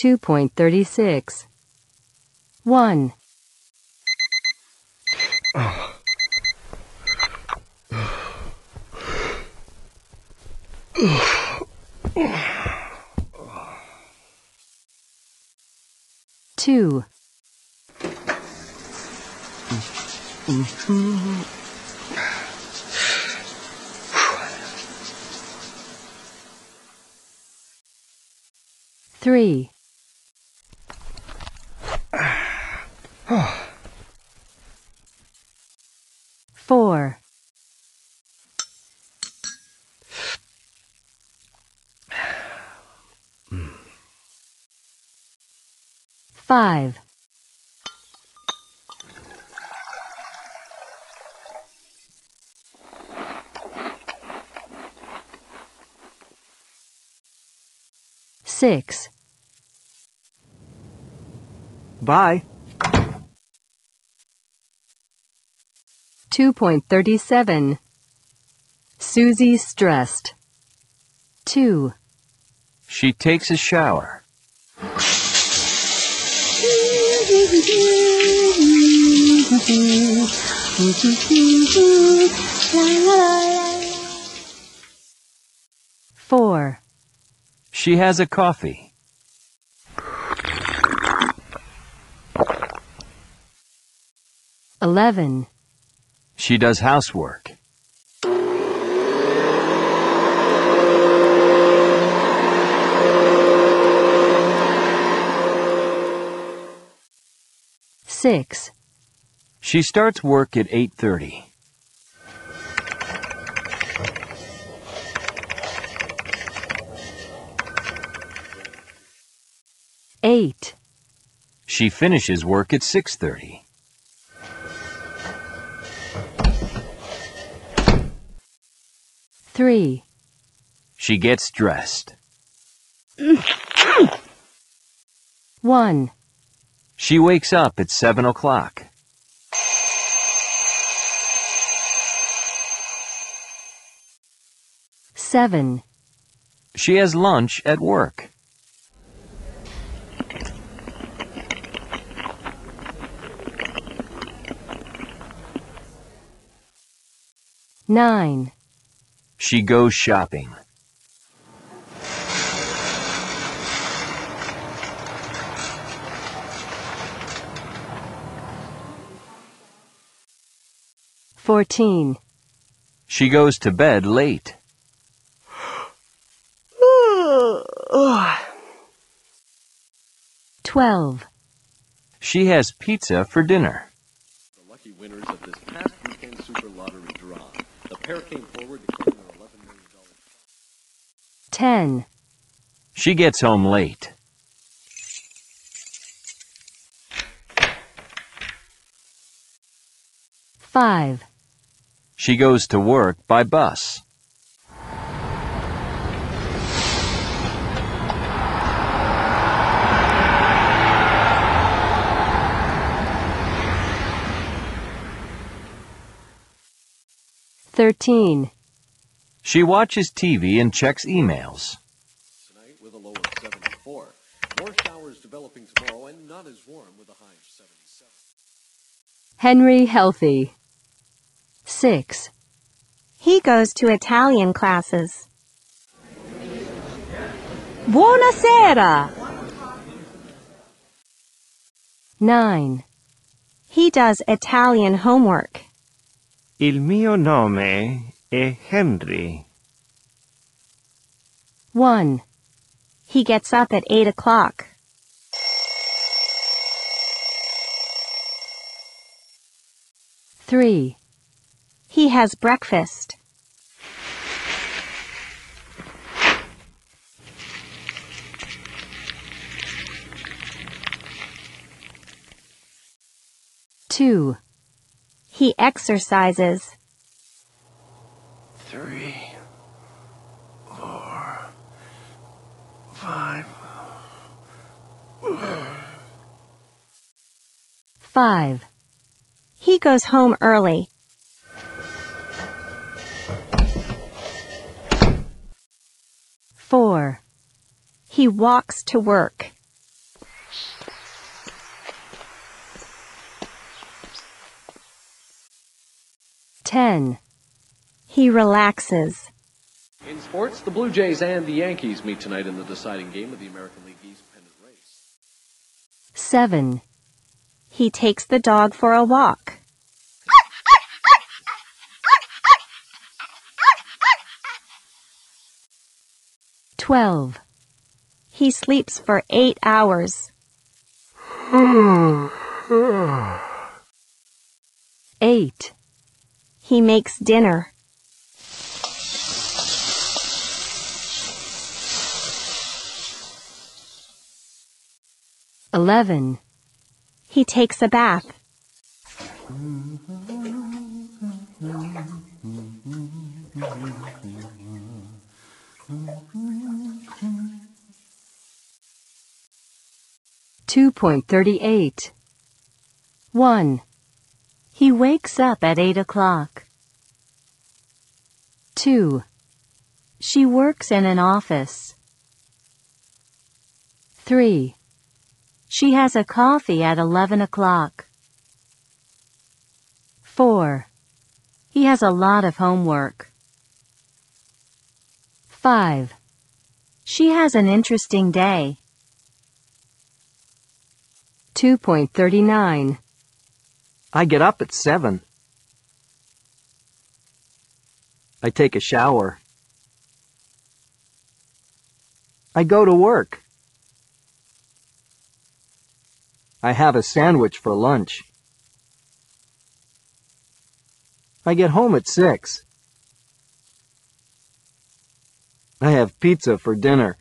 2.36. 1. Two. Three. Four. Five. Six. Bye. 2.37. Susie stressed. 2. She takes a shower. 4. She has a coffee. 11. She does housework. 6. She starts work at 8:30. 8. She finishes work at 6:30. 3. She gets dressed. 1. She wakes up at 7 o'clock. 7. She has lunch at work. 9. She goes shopping. 14. She goes to bed late. 12. She has pizza for dinner. The lucky winners of this past weekend Super Lottery draw. The pair came forward to claim their $11 million. 10. She gets home late. 5. She goes to work by bus. 13. She watches TV and checks emails. Tonight with a low of 74. More showers developing tomorrow and not as warm with a high of 77. Henry Healthy. 6. He goes to Italian classes. Buonasera. 9. He does Italian homework. Il mio nome è Henry. 1. He gets up at 8 o'clock. 3. He has breakfast. 2. He exercises. 3, 4, 5. 5. He goes home early. 4. He walks to work. 10. He relaxes. In sports, the Blue Jays and the Yankees meet tonight in the deciding game of the American League East pennant race. 7. He takes the dog for a walk. 12. He sleeps for 8 hours. 8. He makes dinner. 11. He takes a bath. 2.38. 1. He wakes up at 8 o'clock. 2. She works in an office. 3. She has a coffee at 11 o'clock. 4. He has a lot of homework. 5. She has an interesting day. 2.39. I get up at 7. I take a shower. I go to work. I have a sandwich for lunch. I get home at 6. I have pizza for dinner.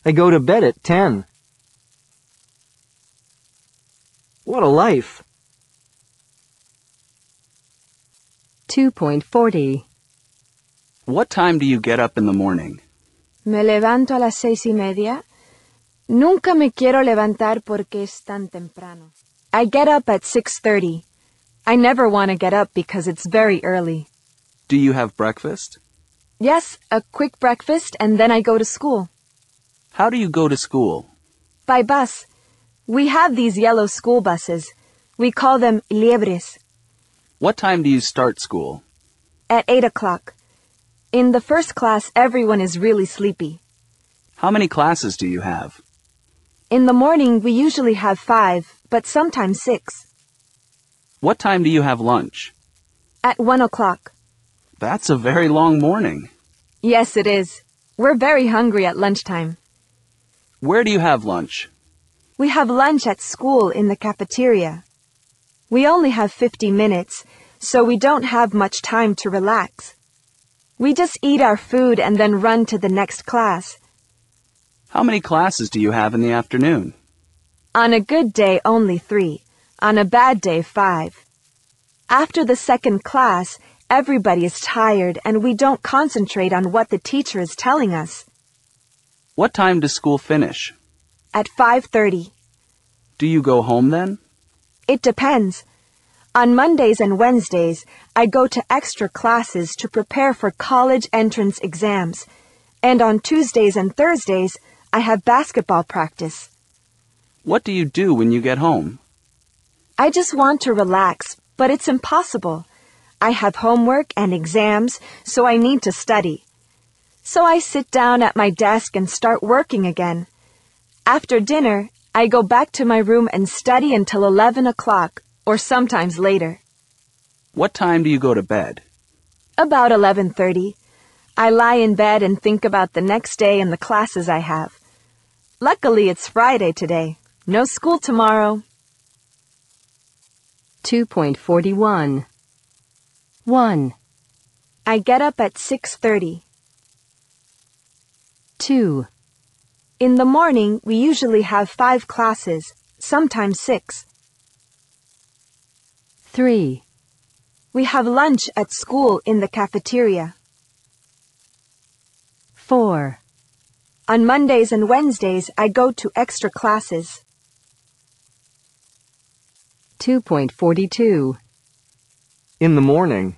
I go to bed at 10. What a life! 2.40. What time do you get up in the morning? Me levanto a las 6:30. Nunca me quiero levantar porque es tan temprano. I get up at 6:30. I never want to get up because it's very early. Do you have breakfast? Yes, a quick breakfast and then I go to school. How do you go to school? By bus. We have these yellow school buses. We call them liebres. What time do you start school? At 8 o'clock. In the first class, everyone is really sleepy. How many classes do you have? In the morning, we usually have 5, but sometimes 6. What time do you have lunch? At 1 o'clock. That's a very long morning. Yes, it is. We're very hungry at lunchtime. Where do you have lunch? We have lunch at school in the cafeteria. We only have 50 minutes, so we don't have much time to relax. We just eat our food and then run to the next class. How many classes do you have in the afternoon? On a good day, only 3. On a bad day, 5. After the second class, everybody is tired and we don't concentrate on what the teacher is telling us. What time does school finish? At 5:30. Do you go home then? It depends. On Mondays and Wednesdays, I go to extra classes to prepare for college entrance exams. And on Tuesdays and Thursdays, I have basketball practice. What do you do when you get home? I just want to relax, but it's impossible. I have homework and exams, so I need to study. So I sit down at my desk and start working again. After dinner, I go back to my room and study until 11 o'clock, or sometimes later. What time do you go to bed? About 11:30. I lie in bed and think about the next day and the classes I have. Luckily, it's Friday today. No school tomorrow. 2.41. 1. I get up at 6:30. 2. In the morning, we usually have 5 classes, sometimes 6. 3. We have lunch at school in the cafeteria. 4. On Mondays and Wednesdays, I go to extra classes. 2.42. In the morning.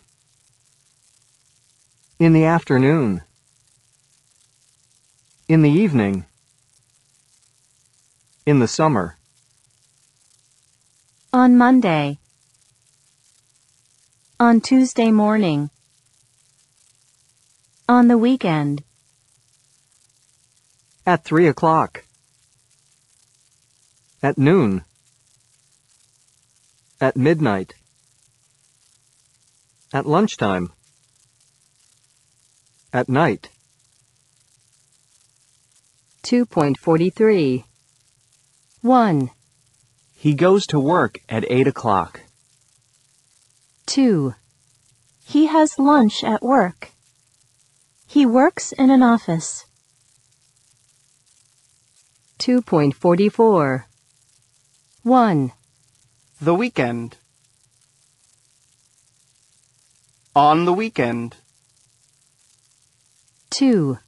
In the afternoon. In the evening. In the summer. On Monday. On Tuesday morning. On the weekend. At 3 o'clock. At noon. At midnight. At lunchtime. At night. 2.43. 1, He goes to work at 8 o'clock. 2. He has lunch at work. He works in an office. 2.44. 1, The weekend. On the weekend. 2.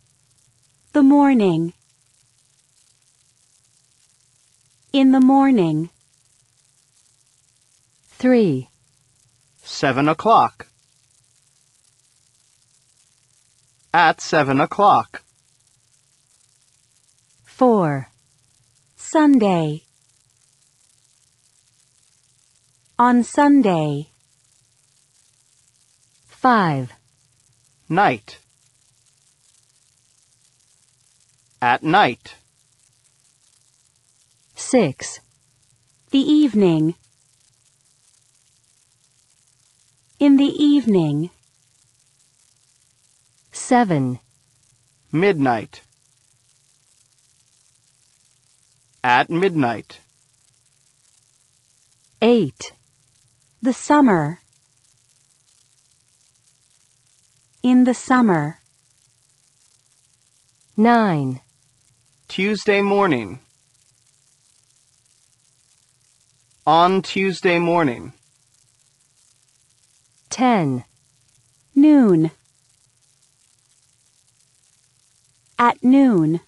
The morning. In the morning. 3. 7 o'clock. At 7 o'clock. 4. Sunday. On Sunday. 5. Night. At night. 6. The evening. In the evening. 7. Midnight. At midnight. 8. The summer. In the summer. 9. Tuesday morning. On Tuesday morning. 10. Noon. At noon.